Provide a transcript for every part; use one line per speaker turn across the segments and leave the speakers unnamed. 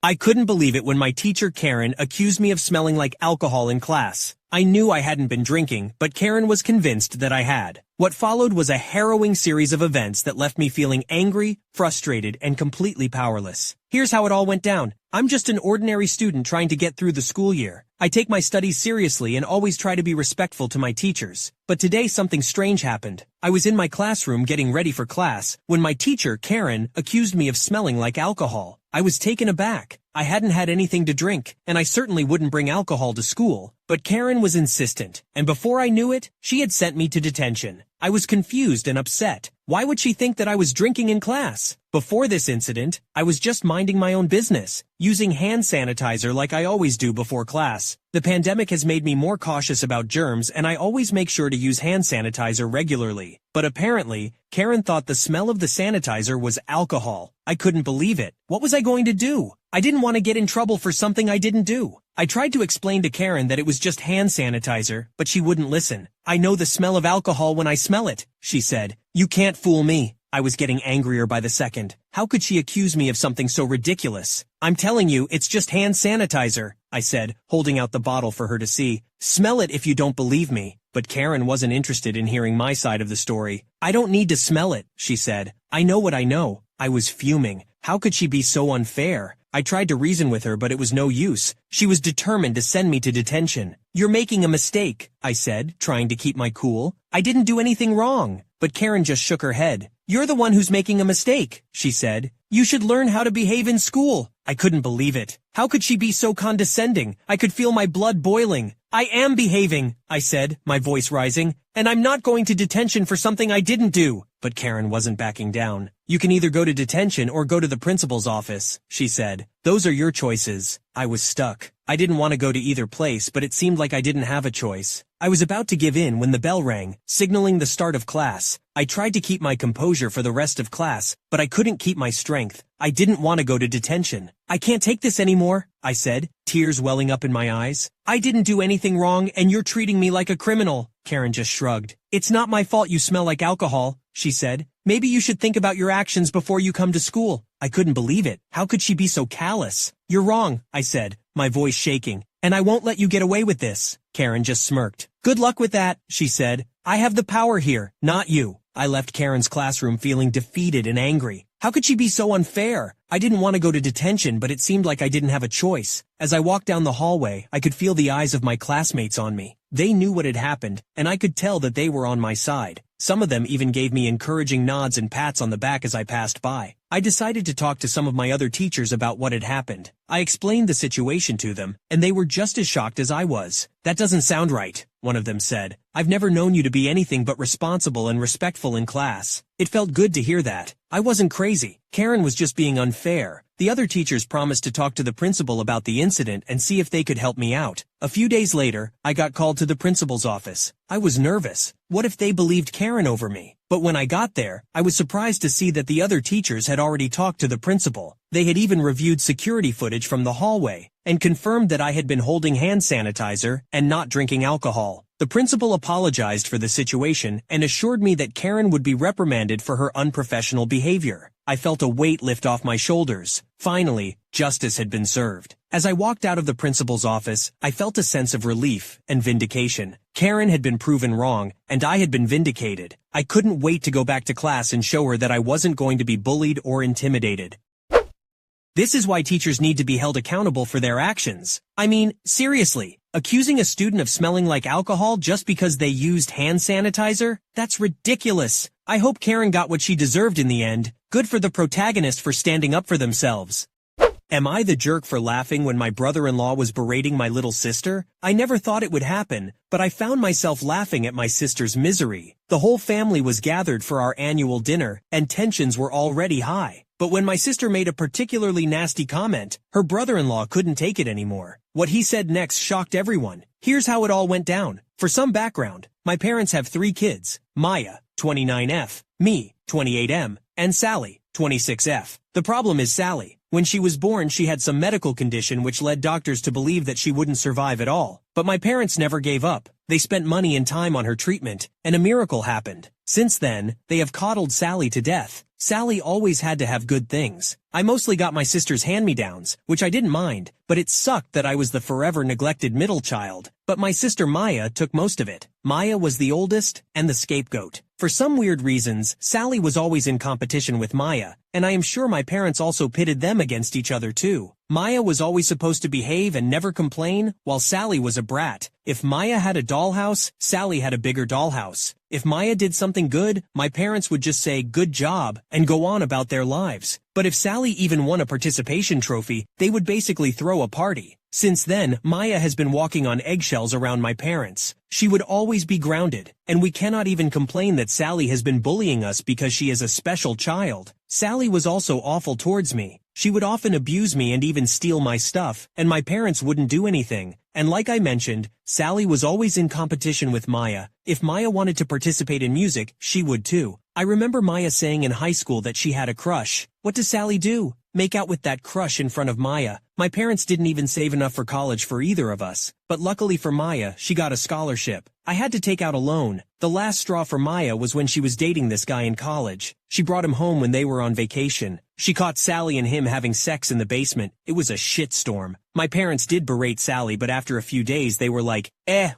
I couldn't believe it when my teacher Karen accused me of smelling like alcohol in class. I knew I hadn't been drinking, but Karen was convinced that I had. What followed was a harrowing series of events that left me feeling angry, frustrated, and completely powerless. Here's how it all went down. I'm just an ordinary student trying to get through the school year. I take my studies seriously and always try to be respectful to my teachers. But today something strange happened. I was in my classroom getting ready for class when my teacher, Karen, accused me of smelling like alcohol. I was taken aback. I hadn't had anything to drink, and I certainly wouldn't bring alcohol to school. But Karen was insistent, and before I knew it, she had sent me to detention. I was confused and upset. Why would she think that I was drinking in class? Before this incident, I was just minding my own business, using hand sanitizer like I always do before class. The pandemic has made me more cautious about germs, and I always make sure to use hand sanitizer regularly. But apparently, Karen thought the smell of the sanitizer was alcohol. I couldn't believe it. What was I going to do? I didn't want to get in trouble for something I didn't do. I tried to explain to Karen that it was just hand sanitizer, but she wouldn't listen. I know the smell of alcohol when I smell it, she said. You can't fool me. I was getting angrier by the second. How could she accuse me of something so ridiculous? I'm telling you, it's just hand sanitizer, I said, holding out the bottle for her to see. Smell it if you don't believe me. But Karen wasn't interested in hearing my side of the story. I don't need to smell it, she said. I know what I know. I was fuming. How could she be so unfair? I tried to reason with her, but it was no use. She was determined to send me to detention. You're making a mistake, I said, trying to keep my cool. I didn't do anything wrong. But Karen just shook her head. You're the one who's making a mistake, she said. You should learn how to behave in school. I couldn't believe it. How could she be so condescending? I could feel my blood boiling. I am behaving, I said, my voice rising, and I'm not going to detention for something I didn't do. But Karen wasn't backing down. You can either go to detention or go to the principal's office, she said. Those are your choices. I was stuck. I didn't want to go to either place, but it seemed like I didn't have a choice. I was about to give in when the bell rang, signaling the start of class. I tried to keep my composure for the rest of class, but I couldn't keep my strength. I didn't want to go to detention. I can't take this anymore, I said, tears welling up in my eyes. I didn't do anything wrong, and you're treating me like a criminal. Karen just shrugged. It's not my fault you smell like alcohol, she said. Maybe you should think about your actions before you come to school. I couldn't believe it. How could she be so callous? You're wrong, I said, my voice shaking. And I won't let you get away with this. Karen just smirked. Good luck with that, she said. I have the power here, not you. I left Karen's classroom feeling defeated and angry. How could she be so unfair? I didn't want to go to detention, but it seemed like I didn't have a choice. As I walked down the hallway, I could feel the eyes of my classmates on me. They knew what had happened, and I could tell that they were on my side. Some of them even gave me encouraging nods and pats on the back as I passed by. I decided to talk to some of my other teachers about what had happened. I explained the situation to them, and they were just as shocked as I was. That doesn't sound right, one of them said. I've never known you to be anything but responsible and respectful in class. It felt good to hear that. I wasn't crazy. Karen was just being unfair. The other teachers promised to talk to the principal about the incident and see if they could help me out. A few days later, I got called to the principal's office. I was nervous. What if they believed Karen over me? But when I got there, I was surprised to see that the other teachers had already talked to the principal. They had even reviewed security footage from the hallway and confirmed that I had been holding hand sanitizer and not drinking alcohol. The principal apologized for the situation and assured me that Karen would be reprimanded for her unprofessional behavior. I felt a weight lift off my shoulders. Finally, justice had been served. As I walked out of the principal's office, I felt a sense of relief and vindication. Karen had been proven wrong, and I had been vindicated. I couldn't wait to go back to class and show her that I wasn't going to be bullied or intimidated. This is why teachers need to be held accountable for their actions. I mean, seriously, accusing a student of smelling like alcohol just because they used hand sanitizer? That's ridiculous. I hope Karen got what she deserved in the end. Good for the protagonist for standing up for themselves. Am I the jerk for laughing when my brother-in-law was berating my little sister? I never thought it would happen, but I found myself laughing at my sister's misery. The whole family was gathered for our annual dinner, and tensions were already high. But when my sister made a particularly nasty comment, her brother-in-law couldn't take it anymore. What he said next shocked everyone. Here's how it all went down. For some background, my parents have 3 kids, Maya, 29F, me, 28M, and Sally, 26F. The problem is Sally. When she was born, she had some medical condition which led doctors to believe that she wouldn't survive at all. But my parents never gave up. They spent money and time on her treatment, and a miracle happened. Since then, they have coddled Sally to death. Sally always had to have good things. I mostly got my sister's hand-me-downs, which I didn't mind, but it sucked that I was the forever neglected middle child. But my sister Maya took most of it. Maya was the oldest and the scapegoat. For some weird reasons, Sally was always in competition with Maya, and I am sure my parents also pitted them against each other too. Maya was always supposed to behave and never complain, while Sally was a brat. If Maya had a dollhouse, Sally had a bigger dollhouse. If Maya did something good, my parents would just say, "Good job," and go on about their lives. But if Sally even won a participation trophy, they would basically throw a party. Since then, Maya has been walking on eggshells around my parents. She would always be grounded, and we cannot even complain that Sally has been bullying us because she is a special child. Sally was also awful towards me. She would often abuse me and even steal my stuff, and my parents wouldn't do anything. And like I mentioned, Sally was always in competition with Maya. If Maya wanted to participate in music, she would too. I remember Maya saying in high school that she had a crush. What does Sally do? Make out with that crush in front of Maya. My parents didn't even save enough for college for either of us. But luckily for Maya, she got a scholarship. I had to take out a loan. The last straw for Maya was when she was dating this guy in college. She brought him home when they were on vacation. She caught Sally and him having sex in the basement. It was a shitstorm. My parents did berate Sally, but after a few days they were like,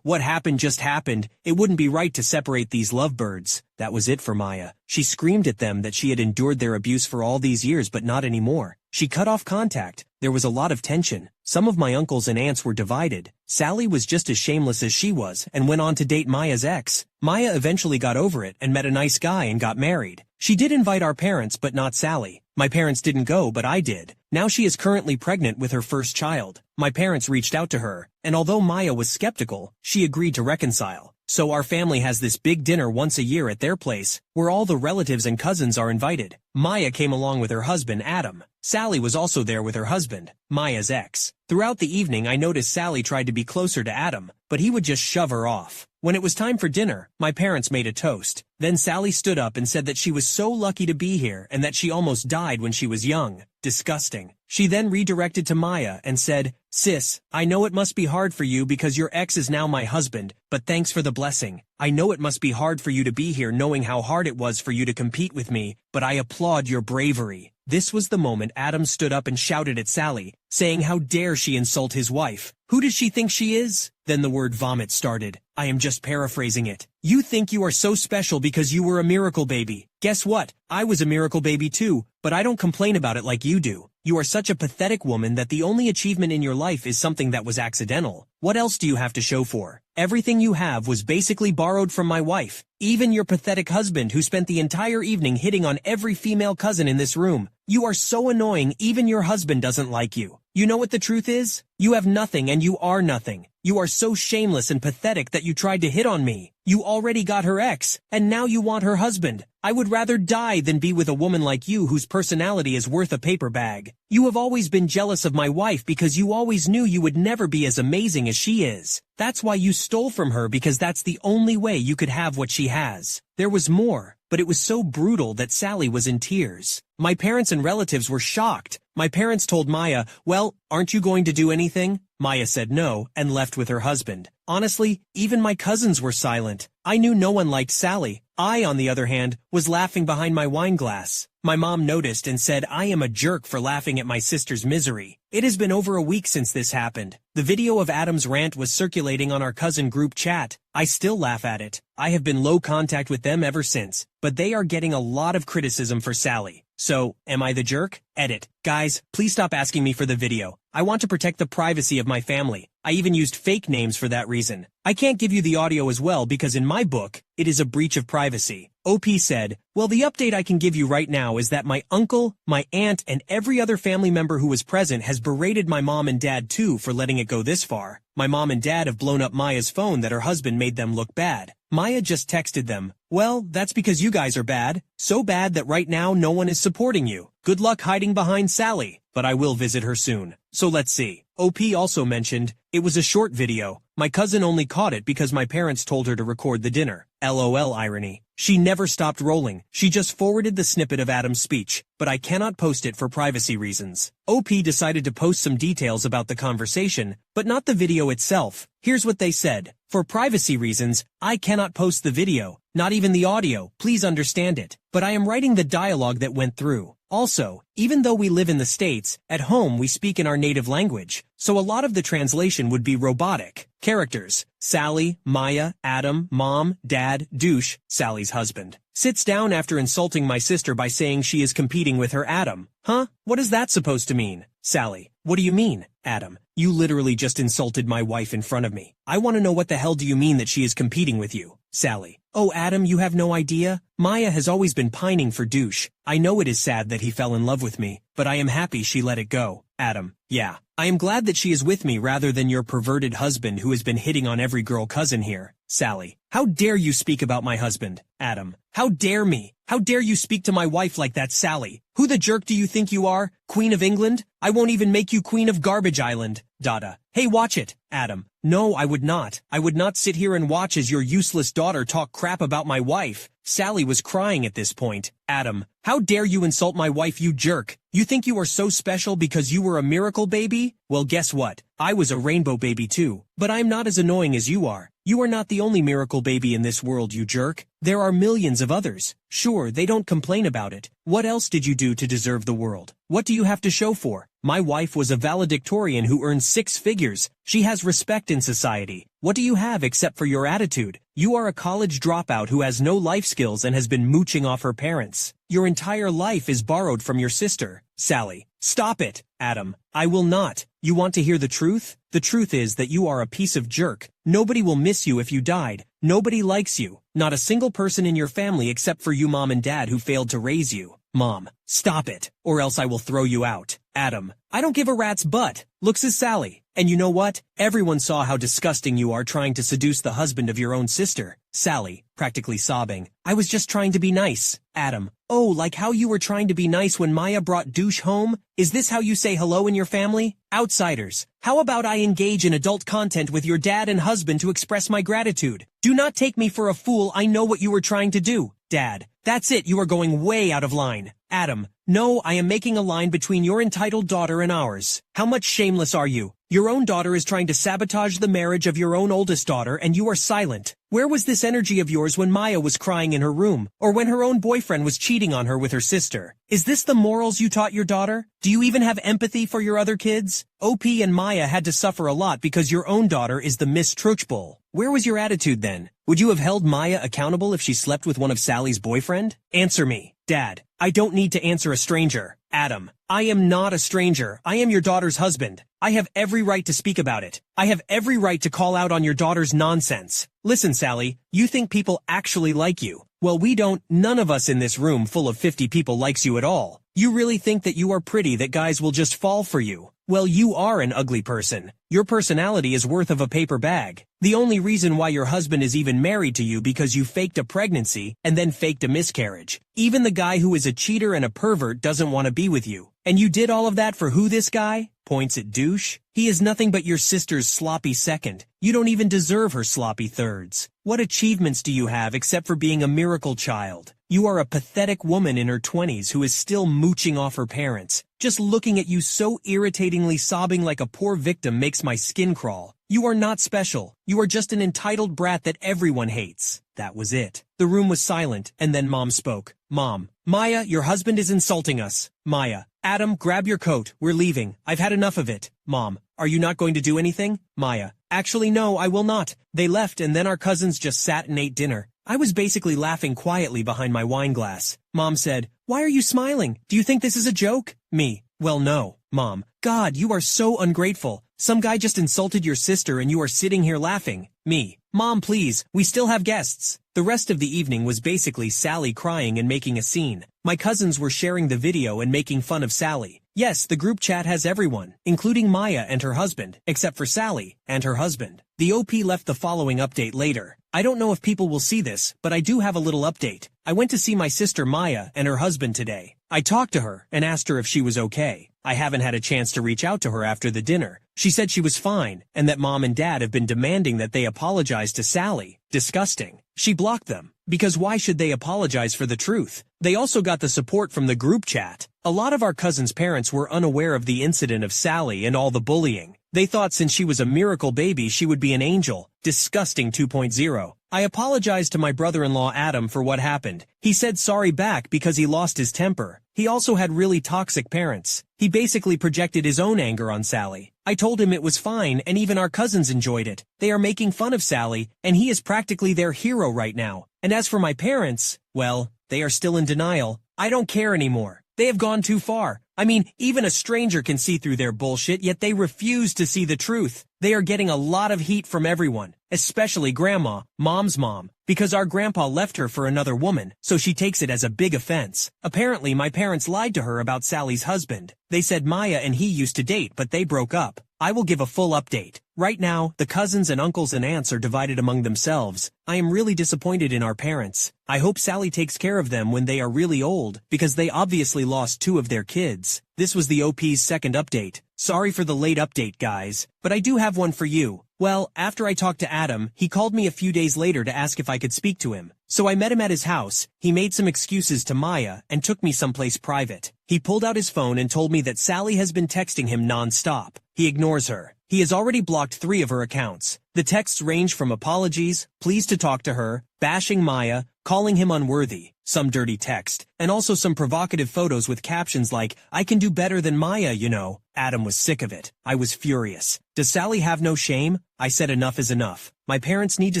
what happened just happened. It wouldn't be right to separate these lovebirds. That was it for Maya. She screamed at them that she had endured their abuse for all these years but not anymore. She cut off contact. There was a lot of tension. Some of my uncles and aunts were divided. Sally was just as shameless as she was and went on to date Maya's ex. Maya eventually got over it and met a nice guy and got married. She did invite our parents but not Sally. My parents didn't go but I did. Now she is currently pregnant with her first child. My parents reached out to her, and although Maya was skeptical, she agreed to reconcile. So our family has this big dinner once a year at their place, where all the relatives and cousins are invited. Maya came along with her husband, Adam. Sally was also there with her husband, Maya's ex. Throughout the evening I noticed Sally tried to be closer to Adam, but he would just shove her off. When it was time for dinner, my parents made a toast. Then Sally stood up and said that she was so lucky to be here and that she almost died when she was young. Disgusting. She then redirected to Maya and said, "Sis, I know it must be hard for you because your ex is now my husband, but thanks for the blessing. I know it must be hard for you to be here knowing how hard it was for you to compete with me, but I applaud your bravery." This was the moment Adam stood up and shouted at Sally, saying how dare she insult his wife. Who does she think she is? Then the word vomit started. I am just paraphrasing it. You think you are so special because you were a miracle baby. Guess what? I was a miracle baby too, but I don't complain about it like you do. You are such a pathetic woman that the only achievement in your life is something that was accidental. What else do you have to show for? Everything you have was basically borrowed from my wife. Even your pathetic husband who spent the entire evening hitting on every female cousin in this room. You are so annoying even your husband doesn't like you. You know what the truth is? You have nothing and you are nothing. You are so shameless and pathetic that you tried to hit on me. You already got her ex, and now you want her husband. I would rather die than be with a woman like you whose personality is worth a paper bag. You have always been jealous of my wife because you always knew you would never be as amazing as she is. That's why you stole from her because that's the only way you could have what she has. There was more, but it was so brutal that Sally was in tears. My parents and relatives were shocked. My parents told Maya, "Well, aren't you going to do anything?" Maya said no and left with her husband. Honestly, even my cousins were silent. I knew no one liked Sally. I, on the other hand, was laughing behind my wine glass. My mom noticed and said I am a jerk for laughing at my sister's misery. It has been over a week since this happened. The video of Adam's rant was circulating on our cousin group chat. I still laugh at it. I have been low contact with them ever since, but they are getting a lot of criticism for Sally. So, am I the jerk? Edit. Guys, please stop asking me for the video. I want to protect the privacy of my family. I even used fake names for that reason. I can't give you the audio as well because in my book, it is a breach of privacy. OP said, "Well, the update I can give you right now is that my uncle, my aunt, and every other family member who was present has berated my mom and dad too for letting it go this far. My mom and dad have blown up Maya's phone that her husband made them look bad. Maya just texted them, 'Well, that's because you guys are bad. So bad that right now no one is supporting you. Good luck hiding behind Sally, but I will visit her soon.' So let's see." OP also mentioned, "It was a short video. My cousin only caught it because my parents told her to record the dinner. LOL irony. She never stopped rolling, she just forwarded the snippet of Adam's speech, but I cannot post it for privacy reasons. OP decided to post some details about the conversation, but not the video itself. Here's what they said. For privacy reasons, I cannot post the video, not even the audio, please understand it. But I am writing the dialogue that went through. Also, even though we live in the States, at home we speak in our native language, so a lot of the translation would be robotic. Characters: Sally, Maya, Adam, Mom, Dad, Douche, Sally's husband. Sits down after insulting my sister by saying she is competing with her Adam. Huh? What is that supposed to mean? Sally: What do you mean, Adam? You literally just insulted my wife in front of me. I want to know what the hell do you mean that she is competing with you? Sally: Oh Adam, you have no idea? Maya has always been pining for Douche. I know it is sad that he fell in love with me, but I am happy she let it go. Adam: Yeah. I am glad that she is with me rather than your perverted husband who has been hitting on every girl cousin here. Sally: How dare you speak about my husband? Adam: How dare me? How dare you speak to my wife like that, Sally? Who the jerk do you think you are? Queen of England? I won't even make you Queen of Garbage Island. Dada. Hey, watch it. Adam: No, I would not. I would not sit here and watch as your useless daughter talk crap about my wife. Sally was crying at this point. Adam: How dare you insult my wife, you jerk? You think you are so special because you were a miracle baby? Well, guess what? I was a rainbow baby too. But I'm not as annoying as you are. You are not the only miracle baby in this world, you jerk. There are millions of others. Sure, they don't complain about it. What else did you do to deserve the world? What do you have to show for? My wife was a valedictorian who earned 6 figures. She has respect in society. What do you have except for your attitude? You are a college dropout who has no life skills and has been mooching off her parents. Your entire life is borrowed from your sister. Sally: Stop it. Adam: I will not. You want to hear the truth? The truth is that you are a piece of jerk. Nobody will miss you if you died. Nobody likes you. Not a single person in your family except for you mom and dad who failed to raise you. Mom: Stop it, or else I will throw you out. Adam: I don't give a rat's butt. Looks as Sally. And you know what? Everyone saw how disgusting you are trying to seduce the husband of your own sister. Sally, practically sobbing: I was just trying to be nice. Adam: Oh, like how you were trying to be nice when Maya brought Douche home? Is this how you say hello in your family? Outsiders, how about I engage in adult content with your dad and husband to express my gratitude? Do not take me for a fool, I know what you were trying to do. Dad: That's it, you are going way out of line. Adam: No, I am making a line between your entitled daughter and ours. How much shameless are you? Your own daughter is trying to sabotage the marriage of your own oldest daughter and you are silent. Where was this energy of yours when Maya was crying in her room, or when her own boyfriend was cheating on her with her sister? Is this the morals you taught your daughter? Do you even have empathy for your other kids? OP and Maya had to suffer a lot because your own daughter is the Miss Truchbull. Where was your attitude then? Would you have held Maya accountable if she slept with one of Sally's boyfriend? Answer me. Dad: I don't need to answer a stranger. Adam: I am not a stranger. I am your daughter's husband. I have every right to speak about it. I have every right to call out on your daughter's nonsense. Listen, Sally, you think people actually like you. Well, we don't. None of us in this room full of 50 people likes you at all. You really think that you are pretty, that guys will just fall for you? Well, you are an ugly person. Your personality is worth of a paper bag. The only reason why your husband is even married to you because you faked a pregnancy and then faked a miscarriage. Even the guy who is a cheater and a pervert doesn't want to be with you. And you did all of that for who, this guy? Points at Douche. He is nothing but your sister's sloppy second. You don't even deserve her sloppy thirds. What achievements do you have except for being a miracle child? You are a pathetic woman in her 20s who is still mooching off her parents. Just looking at you so irritatingly sobbing like a poor victim makes my skin crawl. You are not special. You are just an entitled brat that everyone hates. That was it. The room was silent, and then Mom spoke. Mom: Maya, your husband is insulting us. Maya: Adam, grab your coat. We're leaving. I've had enough of it. Mom: Are you not going to do anything? Maya: Actually, no, I will not. They left and then our cousins just sat and ate dinner. I was basically laughing quietly behind my wine glass. Mom said: Why are you smiling? Do you think this is a joke? Me: Well, no. Mom: God, you are so ungrateful. Some guy just insulted your sister and you are sitting here laughing. Me: Mom, please, we still have guests. The rest of the evening was basically Sally crying and making a scene. My cousins were sharing the video and making fun of Sally. Yes, the group chat has everyone, including Maya and her husband, except for Sally and her husband. The OP left the following update later. I don't know if people will see this, but I do have a little update. I went to see my sister Maya and her husband today. I talked to her and asked her if she was okay. I haven't had a chance to reach out to her after the dinner. She said she was fine, and that Mom and Dad have been demanding that they apologize to Sally. Disgusting. She blocked them. Because why should they apologize for the truth? They also got the support from the group chat. A lot of our cousin's parents were unaware of the incident of Sally and all the bullying. They thought since she was a miracle baby she would be an angel. Disgusting 2.0. I apologized to my brother-in-law Adam for what happened. He said sorry back because he lost his temper. He also had really toxic parents. He basically projected his own anger on Sally. I told him it was fine and even our cousins enjoyed it. They are making fun of Sally, and he is practically their hero right now. And as for my parents, well, they are still in denial. I don't care anymore. They have gone too far. I mean, even a stranger can see through their bullshit, yet they refuse to see the truth. They are getting a lot of heat from everyone, especially Grandma, Mom's mom, because our grandpa left her for another woman, so she takes it as a big offense. Apparently, my parents lied to her about Sally's husband. They said Maya and he used to date, but they broke up. I will give a full update. Right now, the cousins and uncles and aunts are divided among themselves. I am really disappointed in our parents. I hope Sally takes care of them when they are really old, because they obviously lost 2 of their kids. This was the OP's second update. Sorry for the late update, guys, but I do have one for you. Well, after I talked to Adam, he called me a few days later to ask if I could speak to him. So I met him at his house. He made some excuses to Maya and took me someplace private. He pulled out his phone and told me that Sally has been texting him non-stop. He ignores her. He has already blocked 3 of her accounts. The texts range from apologies, pleas to talk to her, bashing Maya, calling him unworthy, some dirty text, and also some provocative photos with captions like, "I can do better than Maya, you know." Adam was sick of it. I was furious. Does Sally have no shame? I said enough is enough. My parents need to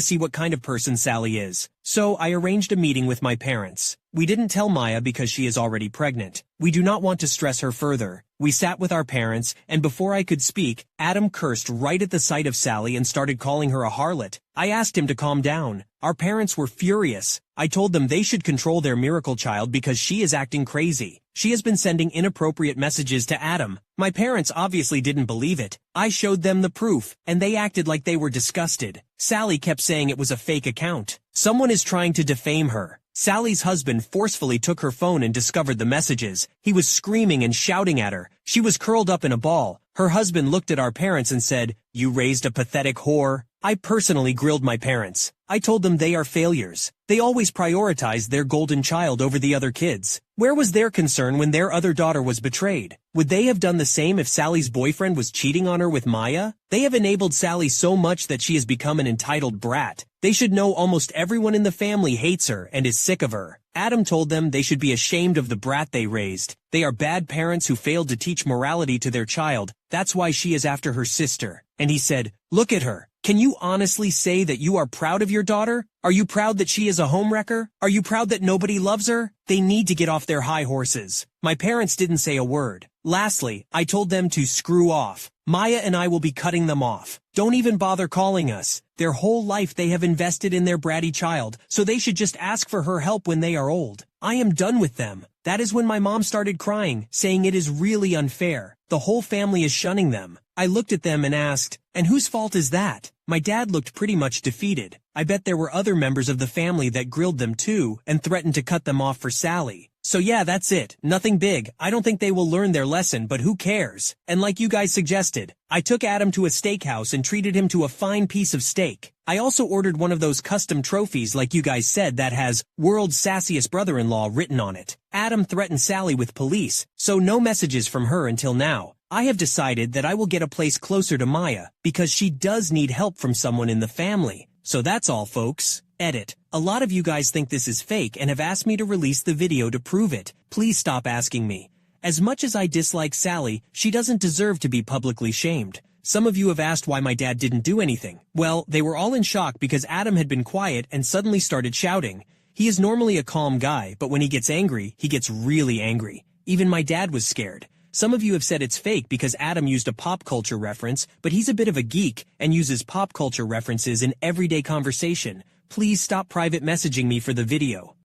see what kind of person Sally is. So I arranged a meeting with my parents. We didn't tell Maya because she is already pregnant. We do not want to stress her further. We sat with our parents, and before I could speak, Adam cursed right at the sight of Sally and started calling her a harlot. I asked him to calm down. Our parents were furious. I told them they should control their miracle child because she is acting crazy. She has been sending inappropriate messages to Adam. My parents obviously didn't believe it. I showed them the proof, and they acted like they were disgusted. Sally kept saying it was a fake account. Someone is trying to defame her. Sally's husband forcefully took her phone and discovered the messages. He was screaming and shouting at her. She was curled up in a ball. Her husband looked at our parents and said, "You raised a pathetic whore." I personally grilled my parents. I told them they are failures. They always prioritized their golden child over the other kids. Where was their concern when their other daughter was betrayed? Would they have done the same if Sally's boyfriend was cheating on her with Maya? They have enabled Sally so much that she has become an entitled brat. They should know almost everyone in the family hates her and is sick of her. Adam told them they should be ashamed of the brat they raised. They are bad parents who failed to teach morality to their child. That's why she is after her sister. And he said, "Look at her. Can you honestly say that you are proud of your daughter? Are you proud that she is a homewrecker? Are you proud that nobody loves her?" They need to get off their high horses. My parents didn't say a word. Lastly, I told them to screw off. Maya and I will be cutting them off. Don't even bother calling us. Their whole life they have invested in their bratty child, so they should just ask for her help when they are old. I am done with them. That is when my mom started crying, saying it is really unfair. The whole family is shunning them. I looked at them and asked, "And whose fault is that?" My dad looked pretty much defeated. I bet there were other members of the family that grilled them too and threatened to cut them off for Sally. So yeah, that's it. Nothing big. I don't think they will learn their lesson, but who cares? And like you guys suggested, I took Adam to a steakhouse and treated him to a fine piece of steak. I also ordered one of those custom trophies like you guys said that has "World's Sassiest Brother-in-Law" written on it. Adam threatened Sally with police, so no messages from her until now. I have decided that I will get a place closer to Maya, because she does need help from someone in the family. So that's all, folks. Edit. A lot of you guys think this is fake and have asked me to release the video to prove it. Please stop asking me. As much as I dislike Sally, she doesn't deserve to be publicly shamed. Some of you have asked why my dad didn't do anything. Well, they were all in shock because Adam had been quiet and suddenly started shouting. He is normally a calm guy, but when he gets angry, he gets really angry. Even my dad was scared. Some of you have said it's fake because Adam used a pop culture reference, but he's a bit of a geek and uses pop culture references in everyday conversation. Please stop private messaging me for the video.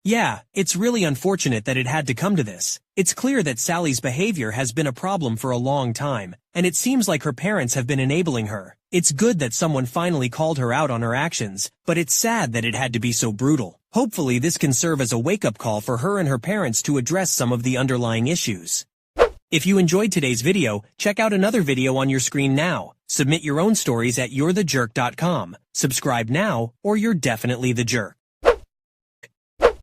Yeah, it's really unfortunate that it had to come to this. It's clear that Sally's behavior has been a problem for a long time, and it seems like her parents have been enabling her. It's good that someone finally called her out on her actions, but it's sad that it had to be so brutal. Hopefully this can serve as a wake-up call for her and her parents to address some of the underlying issues. If you enjoyed today's video, check out another video on your screen now. Submit your own stories at yourethejerk.com. Subscribe now, or you're definitely the jerk.